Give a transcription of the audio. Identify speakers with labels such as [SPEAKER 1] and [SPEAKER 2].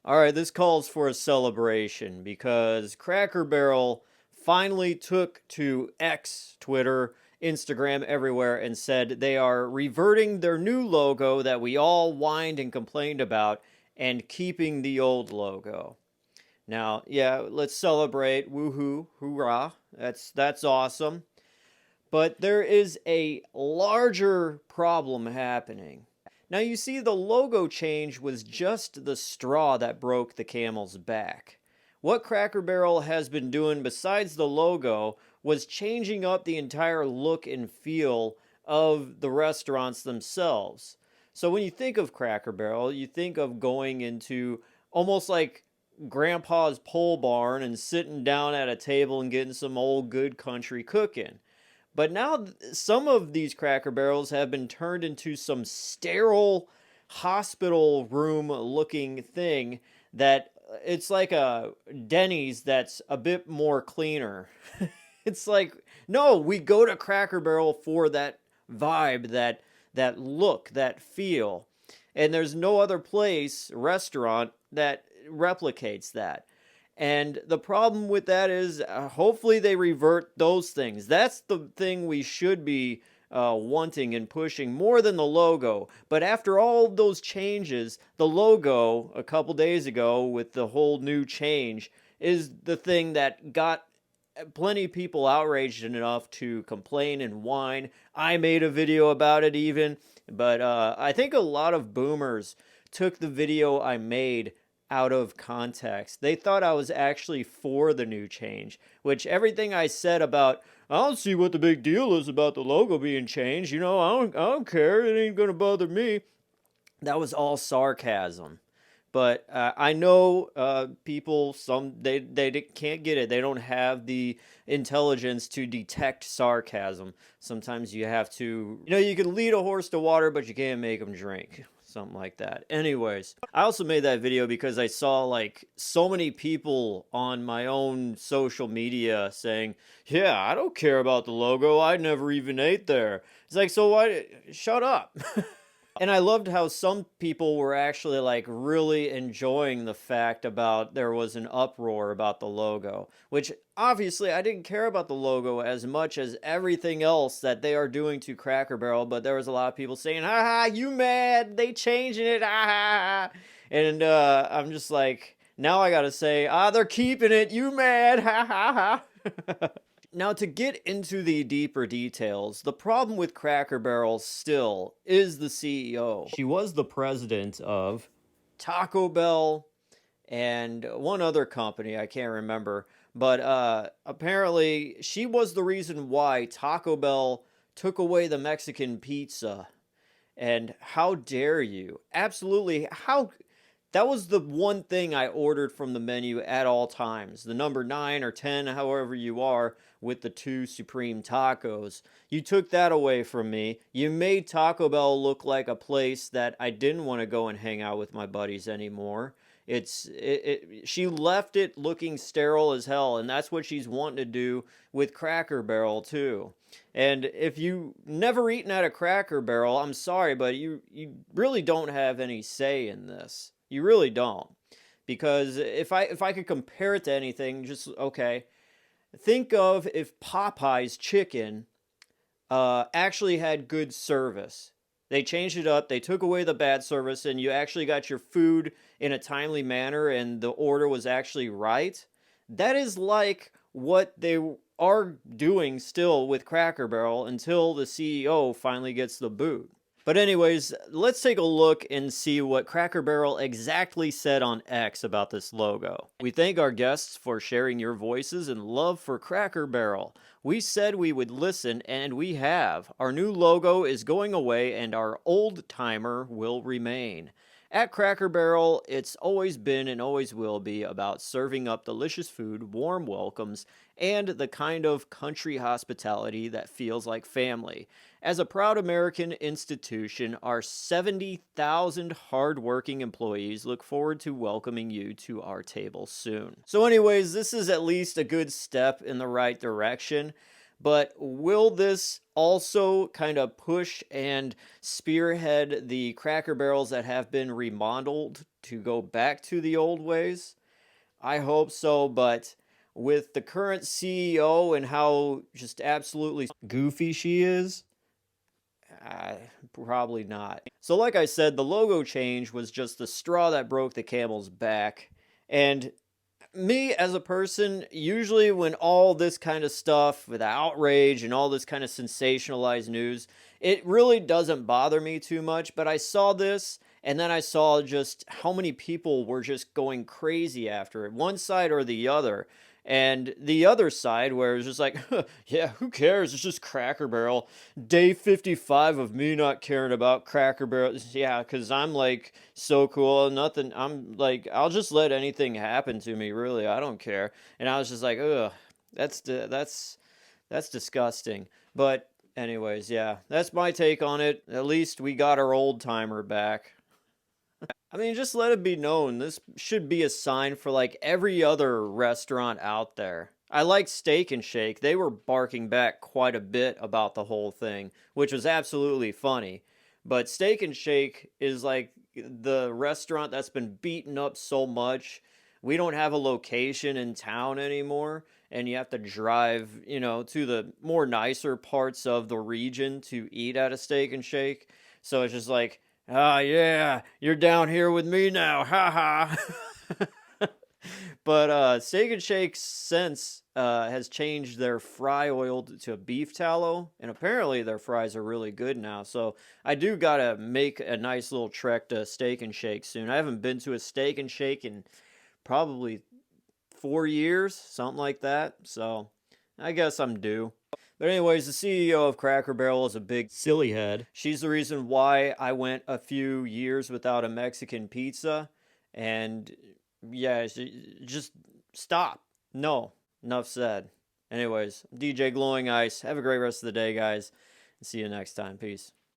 [SPEAKER 1] All right, this calls for a celebration because Cracker Barrel finally took to X, Twitter, Instagram, everywhere, and said they are reverting their new logo that we all whined and complained about and keeping the old logo. Now, yeah, let's celebrate. Woohoo, hoorah. That's awesome. But there is a larger problem happening. Now, you see, the logo change was just the straw that broke the camel's back. What Cracker Barrel has been doing besides the logo was changing up the entire look and feel of the restaurants themselves. So when you think of Cracker Barrel, you think of going into almost like Grandpa's pole barn and sitting down at a table and getting some old good country cooking. But now some of these Cracker Barrels have been turned into some sterile hospital room looking thing that it's like a Denny's that's a bit more cleaner. It's like, no, we go to Cracker Barrel for that vibe, that look, that feel. And there's no other place, restaurant that replicates that. And the problem with that is hopefully they revert those things. That's the thing we should be wanting and pushing more than the logo. But after all of those changes, the logo a couple days ago with the whole new change is the thing that got plenty of people outraged enough to complain and whine. I made a video about it even, but I think a lot of boomers took the video I made out of context. They thought I was actually for the new change, which everything I said about I don't see what the big deal is about the logo being changed. I don't care. It ain't gonna bother me. That was all sarcasm. But I know people. They can't get it. They don't have the intelligence to detect sarcasm. Sometimes you have to. You can lead a horse to water, but you can't make him drink. Something like that. Anyways, I also made that video because I saw like so many people on my own social media saying, "Yeah, I don't care about the logo. I never even ate there." It's like, so why? Shut up. And I loved how some people were actually like really enjoying the fact about there was an uproar about the logo, which obviously I didn't care about the logo as much as everything else that they are doing to Cracker Barrel, but there was a lot of people saying, "Ha ha, you mad? They changing it, ha ha ha." And I'm just like, now I gotta say, they're keeping it, you mad, ha ha ha. Now, to get into the deeper details, the problem with Cracker Barrel still is the CEO. She was the president of Taco Bell and one other company, I can't remember. But apparently, she was the reason why Taco Bell took away the Mexican pizza. And how dare you? Absolutely. That was the one thing I ordered from the menu at all times. The number 9 or 10, however you are, with the 2 supreme tacos. You took that away from me. You made Taco Bell look like a place that I didn't want to go and hang out with my buddies anymore. She left it looking sterile as hell, and that's what she's wanting to do with Cracker Barrel too. And if you never eaten at a Cracker Barrel, I'm sorry, but you really don't have any say in this. You really don't. Because if I could compare it to anything, just okay, think of if Popeye's chicken actually had good service. They changed it up, they took away the bad service, and you actually got your food in a timely manner and the order was actually right. That is like what they are doing still with Cracker Barrel until the CEO finally gets the boot. But anyways, let's take a look and see what Cracker Barrel exactly said on X about this logo. We thank our guests for sharing your voices and love for Cracker Barrel. We said we would listen, and we have. Our new logo is going away, and our old timer will remain. At Cracker Barrel, it's always been and always will be about serving up delicious food, warm welcomes, and the kind of country hospitality that feels like family. As a proud American institution, our 70,000 hardworking employees look forward to welcoming you to our table soon. So anyways, this is at least a good step in the right direction. But will this also kind of push and spearhead the Cracker Barrels that have been remodeled to go back to the old ways. I hope so, but with the current CEO and how just absolutely goofy she is, uh, probably not. So, like I said, the logo change was just the straw that broke the camel's back. And me as a person, usually when all this kind of stuff with outrage and all this kind of sensationalized news, it really doesn't bother me too much. But I saw this and then I saw just how many people were just going crazy after it, one side or the other. And the other side, where it's just like, yeah, who cares? It's just Cracker Barrel. Day 55 of me not caring about Cracker Barrel. Yeah, because I'm like so cool. Nothing. I'm like, I'll just let anything happen to me, really. I don't care. And I was just like, ugh, that's disgusting. But, anyways, yeah, that's my take on it. At least we got our old timer back. I mean, just let it be known. This should be a sign for like every other restaurant out there. I like Steak and Shake. They were barking back quite a bit about the whole thing, which was absolutely funny. But Steak and Shake is like the restaurant that's been beaten up so much. We don't have a location in town anymore, and you have to drive, to the more nicer parts of the region to eat at a Steak and Shake. So it's just like, ah, yeah, you're down here with me now, ha ha. But Steak and Shake since has changed their fry oil to beef tallow, and apparently their fries are really good now. So I do gotta make a nice little trek to Steak and Shake soon. I haven't been to a Steak and Shake in probably 4 years, something like that. So I guess I'm due. But anyways, the CEO of Cracker Barrel is a big silly head. She's the reason why I went a few years without a Mexican pizza. And yeah, just stop. No, enough said. Anyways, DJ Glowing Ice. Have a great rest of the day, guys. See you next time. Peace.